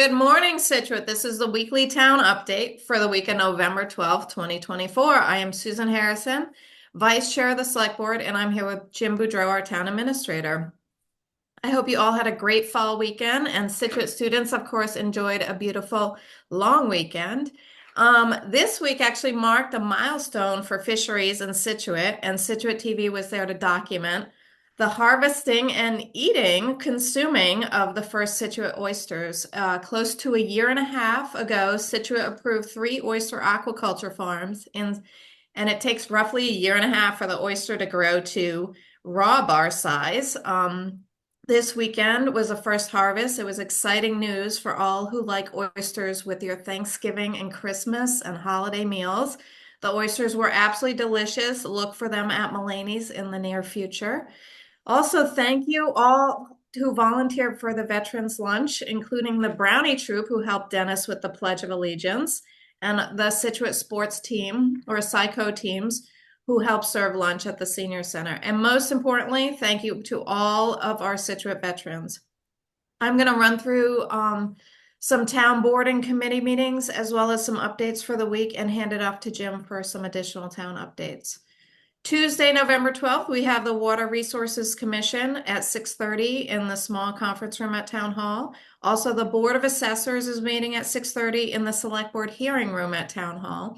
Good morning, Scituate. This is the weekly town update for the week of November 12th, 2024. I am Susan Harrison, Vice Chair of the Select Board, and I'm here with Jim Boudreau, our Town Administrator. I hope you all had a great fall weekend, and Scituate students, of course, enjoyed a beautiful long weekend. This week actually marked a milestone for fisheries in Scituate, and Scituate TV was there to document the harvesting and eating, consuming of the first Scituate oysters. Close to a year and a half ago, Scituate approved 3 oyster aquaculture farms, and it takes roughly a year and a half for the oyster to grow to raw bar size. This weekend was the first harvest. It was exciting news for all who like oysters with your Thanksgiving and Christmas and holiday meals. The oysters were absolutely delicious. Look for them at Mulaney's in the near future. Also, thank you all who volunteered for the Veterans Lunch, including the Brownie Troop who helped Dennis with the Pledge of Allegiance, and the Scituate sports team or Psycho teams who helped serve lunch at the Senior Center. And most importantly, thank you to all of our Scituate veterans. I'm going to run through some town board and committee meetings as well as some updates for the week and hand it off to Jim for some additional town updates. Tuesday, November 12th, we have the Water Resources Commission at 6:30 in the small conference room at Town Hall. Also, the Board of Assessors is meeting at 6:30 in the Select Board hearing room at Town Hall.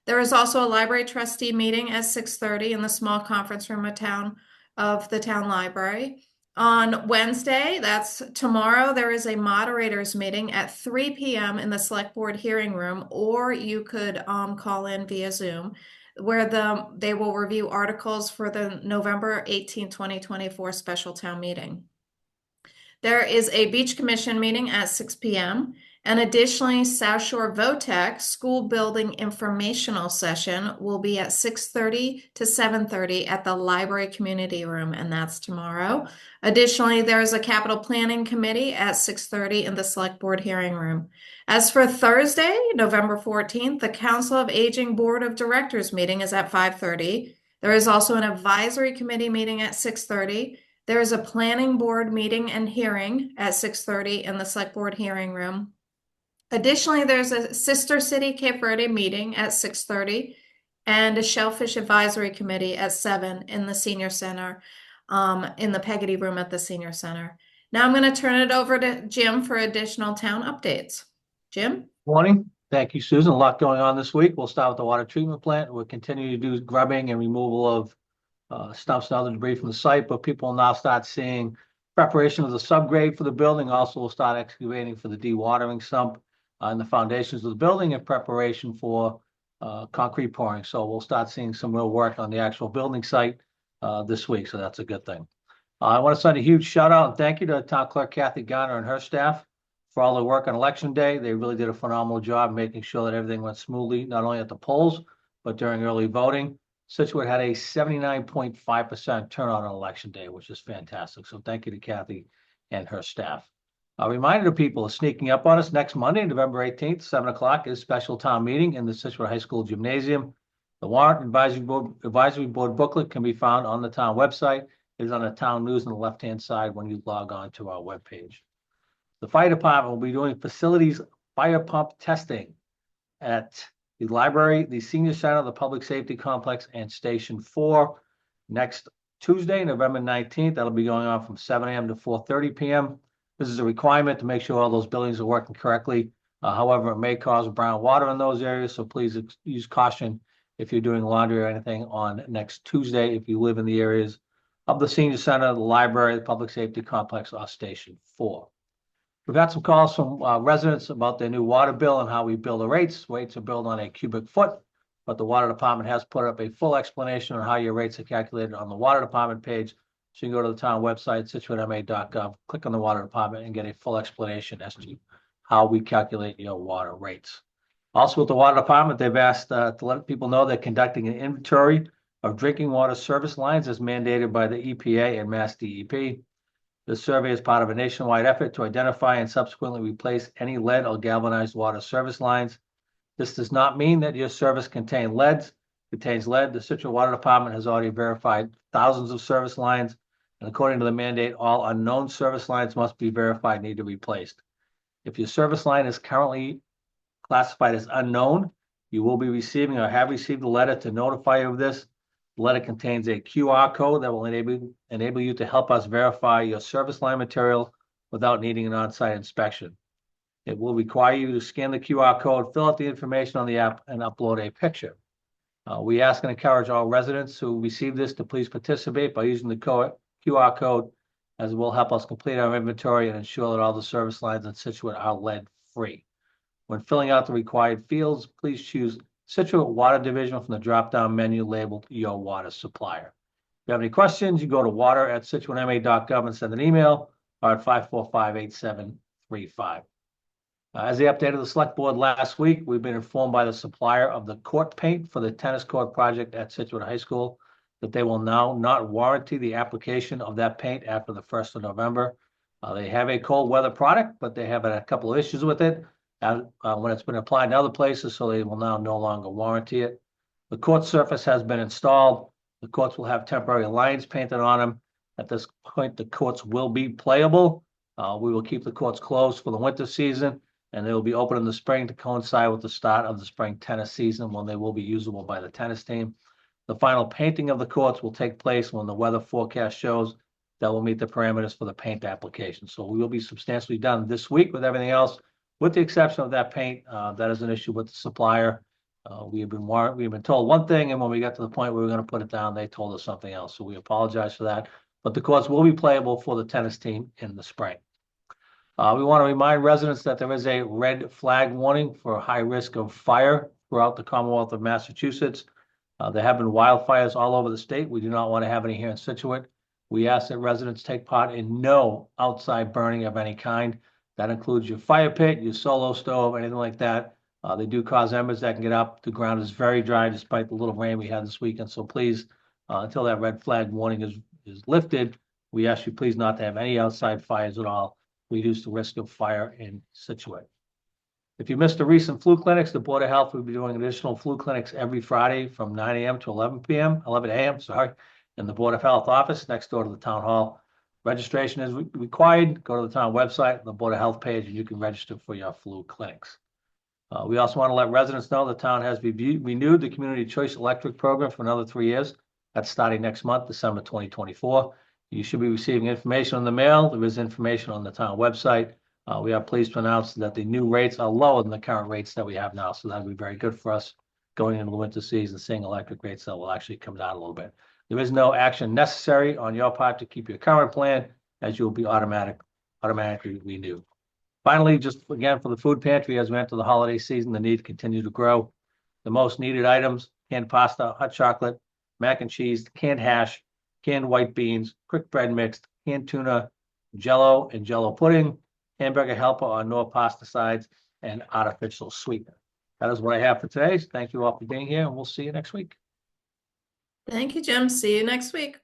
There is also a library trustee meeting at 6:30 in the small conference room at the town library. On Wednesday, that's tomorrow, there is a moderators meeting at 3 p.m. in the Select Board hearing room, or you could call in via Zoom, where they will review articles for the November 18, 2024 special town meeting. There is a Beach Commission meeting at 6 p.m. And additionally, South Shore VOTEC School Building Informational Session will be at 6:30 to 7:30 at the Library Community Room, and that's tomorrow. Additionally, there is a Capital Planning Committee at 6:30 in the Select Board hearing room. As for Thursday, November 14th, the Council of Aging Board of Directors meeting is at 5:30. There is also an Advisory Committee meeting at 6:30. There is a Planning Board meeting and hearing at 6:30 in the Select Board hearing room. Additionally, there's a Sister City Cape Verde meeting at 6:30 and a Shellfish Advisory Committee at 7 in the Senior Center, in the Peggotty Room at the Senior Center. Now I'm going to turn it over to Jim for additional town updates. Jim? Morning. Thank you, Susan. A lot going on this week. We'll start with the water treatment plant. We'll continue to do grubbing and removal of stumps and other debris from the site, but people will now start seeing preparation of the subgrade for the building. Also, we'll start excavating for the dewatering sump and the foundations of the building in preparation for concrete pouring. So we'll start seeing some real work on the actual building site this week. So that's a good thing. I want to send a huge shout out and thank you to Town Clerk Kathy Garner and her staff for all the work on Election Day. They really did a phenomenal job making sure that everything went smoothly, not only at the polls, but during early voting. Scituate had a 79.5% turnout on Election Day, which is fantastic. So thank you to Kathy and her staff. A reminder to people sneaking up on us, next Monday, November 18th, 7 o'clock is special town meeting in the Scituate High School Gymnasium. The warrant advisory board booklet can be found on the town website. It is on the town news on the left-hand side when you log on to our webpage. The fire department will be doing facilities fire pump testing at the library, the senior center, the public safety complex, and Station 4 next Tuesday, November 19th. That'll be going on from 7 a.m. to 4:30 p.m. This is a requirement to make sure all those buildings are working correctly. However, it may cause brown water in those areas, so please use caution if you're doing laundry or anything on next Tuesday if you live in the areas of the senior center, the library, the public safety complex, or Station 4. We've had some calls from residents about their new water bill and how we bill the rates. Rates are billed on a cubic foot, but the water department has put up a full explanation on how your rates are calculated on the water department page. So you can go to the town website, situatema.gov, click on the water department and get a full explanation as to how we calculate your water rates. Also with the water department, they've asked to let people know they're conducting an inventory of drinking water service lines as mandated by the EPA and Mass DEP. This survey is part of a nationwide effort to identify and subsequently replace any lead or galvanized water service lines. This does not mean that your service contains lead. The Scituate Water Department has already verified thousands of service lines, and according to the mandate, all unknown service lines must be verified and need to be replaced. If your service line is currently classified as unknown, you will be receiving or have received a letter to notify you of this. The letter contains a QR code that will enable you to help us verify your service line material without needing an on-site inspection. It will require you to scan the QR code, fill out the information on the app, and upload a picture. We ask and encourage all residents who receive this to please participate by using the QR code, as it will help us complete our inventory and ensure that all the service lines in Scituate are lead-free. When filling out the required fields, please choose Scituate Water Division from the drop-down menu labeled Your Water Supplier. If you have any questions, you go to water@scituatema.gov and send an email, or at 545-8735. As the update of the select board last week, we've been informed by the supplier of the court paint for the tennis court project at Scituate High School that they will now not warranty the application of that paint after the 1st of November. They have a cold weather product, but they have had a couple of issues with it when it's been applied in other places, so they will now no longer warranty it. The court surface has been installed. The courts will have temporary lines painted on them. At this point, the courts will be playable. We will keep the courts closed for the winter season, and they will be open in the spring to coincide with the start of the spring tennis season, when they will be usable by the tennis team. The final painting of the courts will take place when the weather forecast shows that will meet the parameters for the paint application. So we will be substantially done this week with everything else, with the exception of that paint. That is an issue with the supplier. We've been told one thing, and when we got to the point where we were going to put it down, they told us something else. So we apologize for that. But the courts will be playable for the tennis team in the spring. We want to remind residents that there is a red flag warning for high risk of fire throughout the Commonwealth of Massachusetts. There have been wildfires all over the state. We do not want to have any here in Scituate. We ask that residents take part in no outside burning of any kind. That includes your fire pit, your solo stove, anything like that. They do cause embers that can get up. The ground is very dry despite the little rain we had this weekend. So please, until that red flag warning is lifted, we ask you please not to have any outside fires at all. Reduce the risk of fire in Scituate. If you missed the recent flu clinics, the Board of Health will be doing additional flu clinics every Friday from 9 a.m. to 11 a.m., in the Board of Health office next door to the Town Hall. Registration is required. Go to the town website, the Board of Health page, and you can register for your flu clinics. We also want to let residents know the town has renewed the Community Choice Electric Program for another 3 years. That's starting next month, December 2024. You should be receiving information in the mail. There is information on the town website. We are pleased to announce that the new rates are lower than the current rates that we have now. So that'll be very good for us going into the winter season, seeing electric rates that will actually come down a little bit. There is no action necessary on your part to keep your current plan, as you will be automatically renewed. Finally, just again for the food pantry, as we enter the holiday season, the need continues to grow. The most needed items: canned pasta, hot chocolate, mac and cheese, canned hash, canned white beans, quick bread mixed, canned tuna, Jello and Jello pudding, hamburger helper on no pasta sides, and artificial sweetener. That is what I have for today. Thank you all for being here, and we'll see you next week. Thank you, Jim. See you next week.